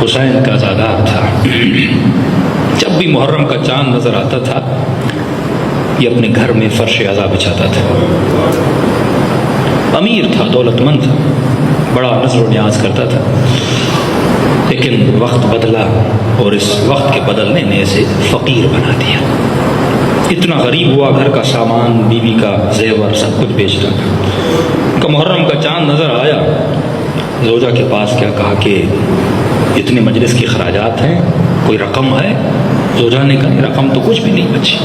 حسین کا عزادار تھا. جب بھی محرم کا چاند نظر آتا تھا یہ اپنے گھر میں فرش عزا بچھاتا تھا. امیر تھا، دولت مند تھا، بڑا نذر و نیاز کرتا تھا، لیکن وقت بدلا اور اس وقت کے بدلنے نے اسے فقیر بنا دیا. اتنا غریب ہوا، گھر کا سامان، بیوی کا زیور سب کچھ بیچ رہا تھا. کہ محرم کا چاند نظر آیا، زوجہ کے پاس کیا کہا کہ اتنے مجلس کے خراجات ہیں، کوئی رقم ہے؟ زوجہ نے کہا رقم تو کچھ بھی نہیں بچی.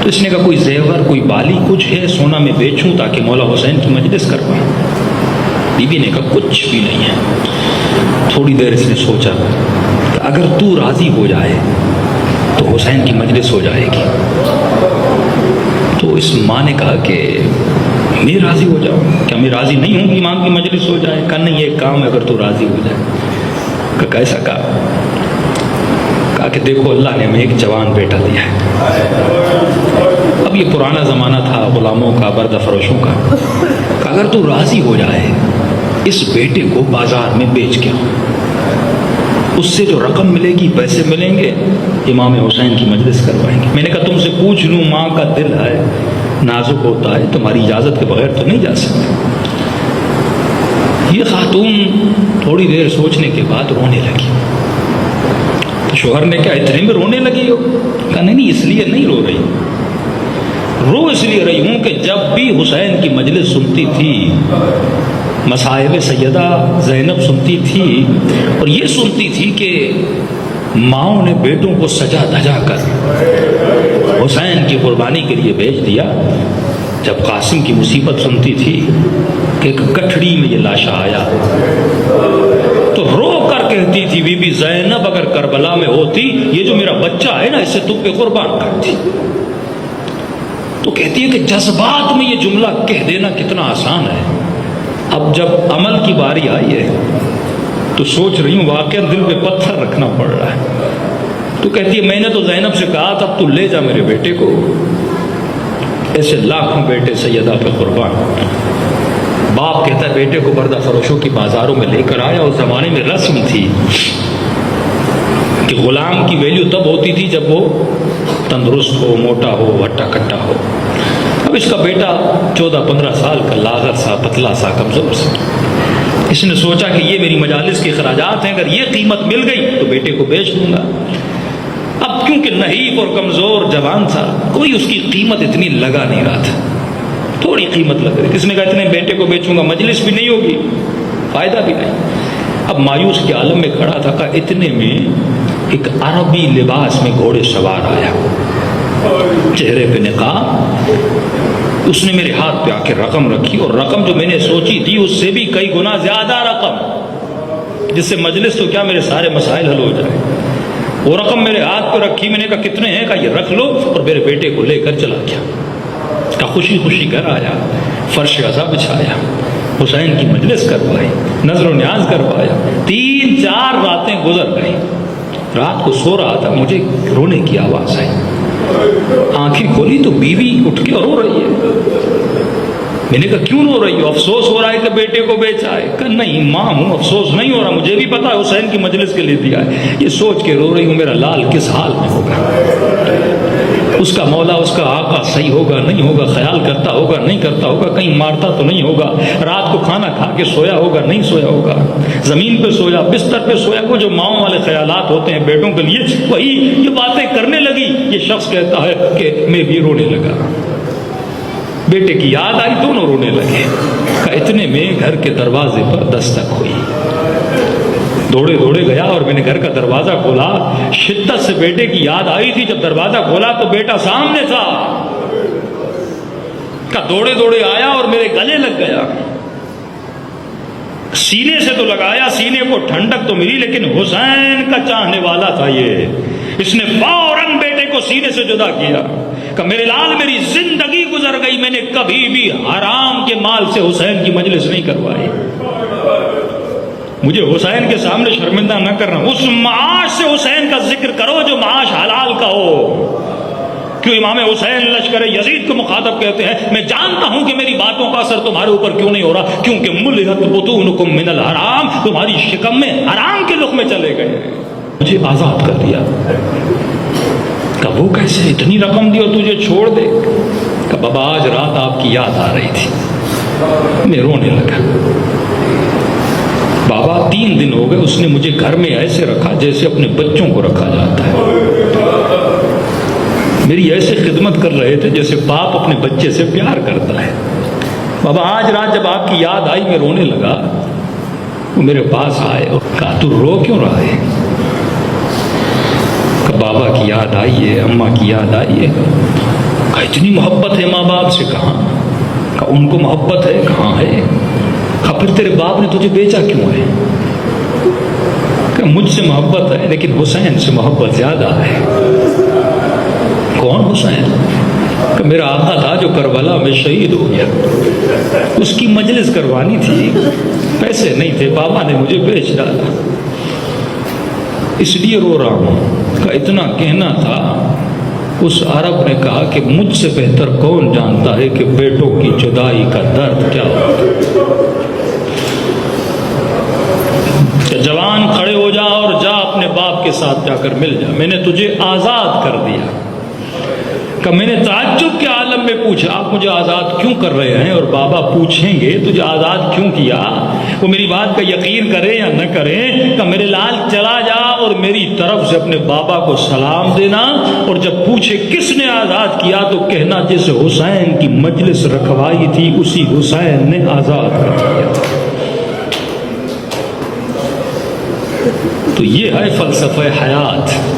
تو اس نے کہا کوئی زیور، کوئی بالی کچھ ہے سونا میں بیچوں تاکہ مولا حسین کی مجلس کرواؤں؟ بی بی نے کہا کچھ بھی نہیں ہے. تھوڑی دیر اس نے سوچا کہ اگر تو راضی ہو جائے تو حسین کی مجلس ہو جائے گی. تو اس ماں نے کہا کہ میں راضی ہو جاؤں، کیا میں راضی نہیں ہوں کہ ماں کی مجلس ہو جائے؟ کہا نہیں، یہ کام ہے اگر تو راضی ہو جائے. کہ کیسا کہا کہ دیکھو اللہ نے ہمیں ایک جوان بیٹا دیا ہے. اب یہ پرانا زمانہ تھا غلاموں کا، بردہ فروشوں کا. کہ اگر تو راضی ہو جائے اس بیٹے کو بازار میں بیچ کے، اس سے جو رقم ملے گی، پیسے ملیں گے، امام حسین کی مجلس کروائیں گے. میں نے کہا تم سے پوچھ لوں، ماں کا دل ہے، نازک ہوتا ہے، تمہاری اجازت کے بغیر تو نہیں جا سکتے. یہ خاتون تھوڑی دیر سوچنے کے بعد رونے لگی. تو شوہر نے کہا اتنے میں رونے لگی ہو؟ کہا نہیں اس لیے نہیں رو رہی، رو اس لیے رہی ہوں کہ جب بھی حسین کی مجلس سنتی تھی، مصائب سیدہ زینب سنتی تھی، اور یہ سنتی تھی کہ ماؤں نے بیٹوں کو سجا دھجا کر حسین کی قربانی کے لیے بھیج دیا. جب قاسم کی مصیبت سنتی تھی کہ ایک گٹھڑی میں یہ لاشا آیا، تو رو کر کہتی تھی بی بی زینب اگر کربلا میں ہوتی، یہ جو میرا بچہ ہے نا اسے تم پہ قربان کرتی. تو کہتی ہے کہ جذبات میں یہ جملہ کہہ دینا کتنا آسان ہے، اب جب عمل کی باری آئی ہے تو سوچ رہی ہوں واقعا دل پہ پتھر رکھنا پڑ رہا ہے. تو کہتی ہے میں نے تو زینب سے کہا تھا اب تو لے جا میرے بیٹے کو، ایسے لاکھوں بیٹے سیدہ پہ قربان. باپ کہتا ہے بیٹے کو بردہ فروشوں کی بازاروں میں لے کر آیا. اس زمانے میں رسم تھی کہ غلام کی ویلیو تب ہوتی تھی جب وہ تندرست ہو، موٹا ہو، ہٹا کٹا ہو. اب اس کا بیٹا 14-15 سال کا، لاغر سا، پتلا سا، کمزور سا. اس نے سوچا کہ یہ میری مجالس کے خراجات ہیں، اگر یہ قیمت مل گئی تو بیٹے کو بیچ دوں گا. اب کیونکہ نحیف اور کمزور جوان تھا، کوئی اس کی قیمت اتنی لگا نہیں رہا تھا، تھوڑی قیمت لگ رہی. کس نے کہا اتنے بیٹے کو بیچوں گا، مجلس بھی نہیں ہوگی، فائدہ بھی نہیں. اب مایوس کے عالم میں کھڑا تھا. کہا اتنے میں ایک عربی لباس میں گھوڑے سوار آیا، چہرے پہ نقاب. اس نے میرے ہاتھ پہ آ کے رقم رکھی، اور رقم جو میں نے سوچی تھی اس سے بھی کئی گنا زیادہ رقم، جس سے مجلس تو کیا میرے سارے مسائل حل ہو جائے. وہ رقم میرے ہاتھ پہ رکھی. میں نے کہا کتنے ہیں؟ کہا یہ رکھ لو، اور میرے بیٹے کو لے کر چلا گیا. کہا خوشی خوشی گھر آیا، فرش عزا بچھایا، حسین کی مجلس کروائی، نظر و نیاز کروایا. 3-4 راتیں گزر گئی. رات کو سو رہا تھا، مجھے رونے کی آواز آئی. آنکھیں کھولی تو بیوی اٹھ کے رو رہی ہے. میں نے کہا کیوں رو رہی ہو؟ افسوس ہو رہا ہے کہ بیٹے کو بیچا ہے؟ کہ نہیں ماں ہوں، افسوس نہیں ہو رہا، مجھے بھی پتا ہے حسین کی مجلس کے لیے دیا ہے. یہ سوچ کے رو رہی ہوں میرا لال کس حال میں ہوگا، اس کا مولا، اس کا آقا صحیح ہوگا نہیں ہوگا، خیال کرتا ہوگا نہیں کرتا ہوگا، کہیں مارتا تو نہیں ہوگا، رات کو کھانا کھا کے سویا ہوگا نہیں سویا ہوگا، زمین پہ سویا، بستر پہ سویا. وہ جو ماؤں والے خیالات ہوتے ہیں بیٹوں کے لیے، وہی یہ باتیں کرنے لگی. یہ شخص کہتا ہے کہ میں بھی رونے لگا. بیٹے کی یاد آئی، دونوں رونے لگے. کہ اتنے میں گھر کے دروازے پر دستک ہوئی. دوڑے دوڑے گیا اور میں نے گھر کا دروازہ کھولا. شدت سے بیٹے کی یاد آئی تھی. جب دروازہ کھولا تو بیٹا سامنے تھا. کہ دوڑے دوڑے آیا اور میرے گلے لگ گیا. سینے سے تو لگایا، سینے کو ٹھنڈک تو ملی، لیکن حسین کا چاہنے والا تھا یہ. اس نے فوراً بیٹے کو سینے سے جدا کیا. کہ میرے لال میری زندگی گزر گئی، میں نے کبھی بھی حرام کے مال سے حسین کی مجلس نہیں کروائی. مجھے حسین کے سامنے شرمندہ نہ کرنا. اس معاش سے حسین کا ذکر کرو جو معاش حلال کا ہو. کیوں امام حسین لشکر یزید کو مخاطب کہتے ہیں میں جانتا ہوں کہ میری باتوں کا اثر تمہارے اوپر کیوں نہیں ہو رہا، کیونکہ ملئت بطونکم من الحرام، تمہاری شکم میں حرام کے لقمے چلے گئے، مجھے آزاد کر دیا۔ کہ وہ کیسے، اتنی رقم دی اور تجھے چھوڑ دے؟ کہ بابا آج رات آپ کی یاد آ رہی تھی، میں رونے لگا۔ بابا 3 دن ہو گئے اس نے مجھے گھر میں ایسے رکھا جیسے اپنے بچوں کو رکھا جاتا ہے، میری ایسے خدمت کر رہے تھے جیسے باپ اپنے بچے سے پیار کرتا ہے۔ بابا آج رات جب آپ کی یاد آئی میں رونے لگا، وہ میرے پاس آئے اور کہا تو رو کیوں رہا ہے؟ کہ بابا کی یاد آئی ہے، اماں کی یاد آئی ہے۔ کہا اتنی محبت ہے ماں باپ سے؟ کہاں؟ کہا ان کو محبت ہے؟ کہاں ہے؟ کہا پھر تیرے باپ نے تجھے بیچا کیوں ہے؟ کہ مجھ سے محبت ہے لیکن حسین سے محبت زیادہ ہے۔ کون حسین؟ کہ میرا آقا تھا جو کربلا میں شہید ہو گیا، اس کی مجلس کروانی تھی، پیسے نہیں تھے، بابا نے مجھے بیچ ڈالا، اس لیے رو رہا ہوں۔ کہ اتنا کہنا تھا، اس عرب نے کہا کہ مجھ سے بہتر کون جانتا ہے کہ بیٹوں کی جدائی کا درد کیا ہوتا ہے۔ کہ جوان کھڑے ہو جا اور جا اپنے باپ کے ساتھ جا کر مل جا، میں نے تجھے آزاد کر دیا۔ کہ میں نے تعجب کے عالم میں پوچھا آپ مجھے آزاد کیوں کر رہے ہیں؟ اور بابا پوچھیں گے تجھے آزاد کیوں کیا؟ وہ میری بات کا یقین کرے یا نہ کرے، کہ میرے لال چلا جا اور میری طرف سے اپنے بابا کو سلام دینا، اور جب پوچھے کس نے آزاد کیا تو کہنا جس حسین کی مجلس رکھوائی تھی اسی حسین نے آزاد کر دیا۔ تو یہ ہے فلسفہ حیات۔